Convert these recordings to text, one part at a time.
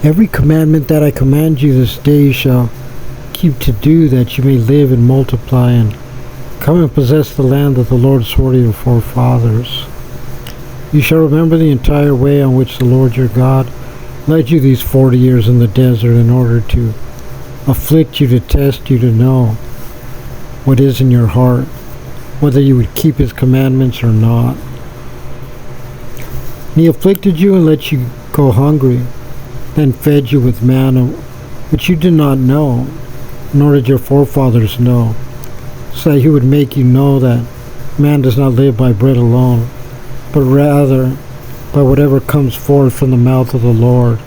Every commandment that I command you this day you shall keep to do, that you may live and multiply, and come and possess the land that the Lord swore to your forefathers. You shall remember the entire way on which the Lord your God led you these 40 years in the desert, in order to afflict you, to test you, to know what is in your heart, whether you would keep his commandments or not. And he afflicted you and let you go hungry, then fed you with manna, which you did not know, nor did your forefathers know, so that he would make you know that man does not live by bread alone, but rather by whatever comes forth from the mouth of the Lord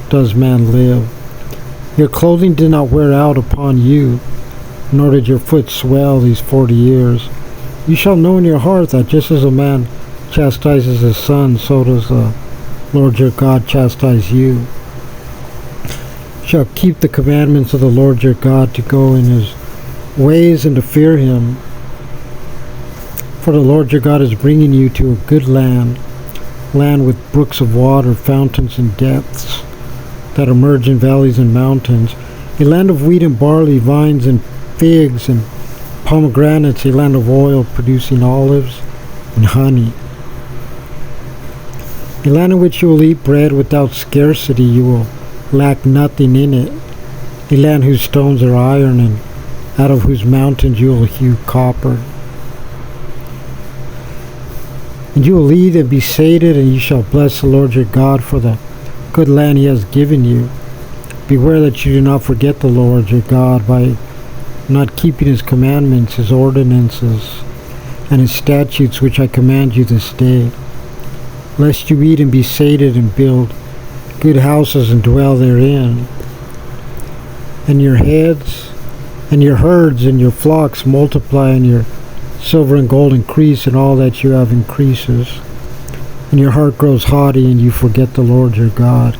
does man live. Your clothing did not wear out upon you, nor did your foot swell these 40 years. You shall know in your heart that just as a man chastises his son, so does the Lord your God chastise you. You shall keep the commandments of the Lord your God, to go in his ways and to fear him. For the Lord your God is bringing you to a good land with brooks of water, fountains and depths that emerge in valleys and mountains, a land of wheat and barley, vines and figs and pomegranates, a land of oil producing olives and honey, a land in which you will eat bread without scarcity, you will lack nothing in it, a land whose stones are iron, and out of whose mountains you will hew copper. And you will eat and be sated, and you shall bless the Lord your God for the good land he has given you. Beware that you do not forget the Lord your God by not keeping his commandments, his ordinances, and his statutes which I command you this day, lest you eat and be sated and build good houses and dwell therein, and your heads and your herds and your flocks multiply, and your silver and gold increase, and all that you have increases, and your heart grows haughty, and you forget the Lord your God,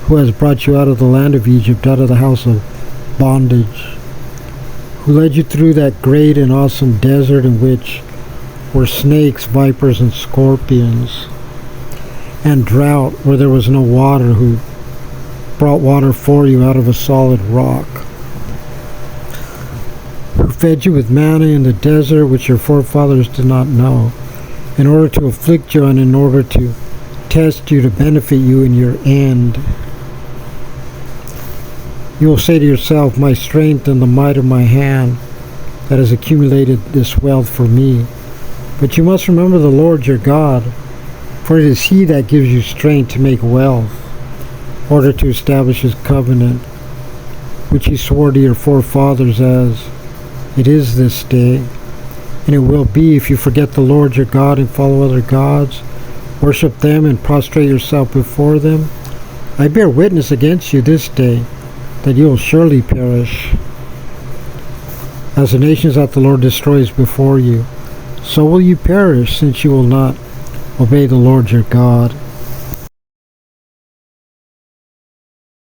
who has brought you out of the land of Egypt, out of the house of bondage, who led you through that great and awesome desert, in which were snakes, vipers, and scorpions, and drought where there was no water, who brought water for you out of a solid rock, who fed you with manna in the desert, which your forefathers did not know, in order to afflict you and in order to test you, to benefit you in your end. You will say to yourself, my strength and the might of my hand that has accumulated this wealth for me. But you must remember the Lord your God, for it is he that gives you strength to make wealth, in order to establish his covenant, which he swore to your forefathers, as it is this day. And it will be, if you forget the Lord your God and follow other gods, worship them and prostrate yourself before them, I bear witness against you this day that you will surely perish. As the nations that the Lord destroys before you, so will you perish, since you will not obey the Lord your God.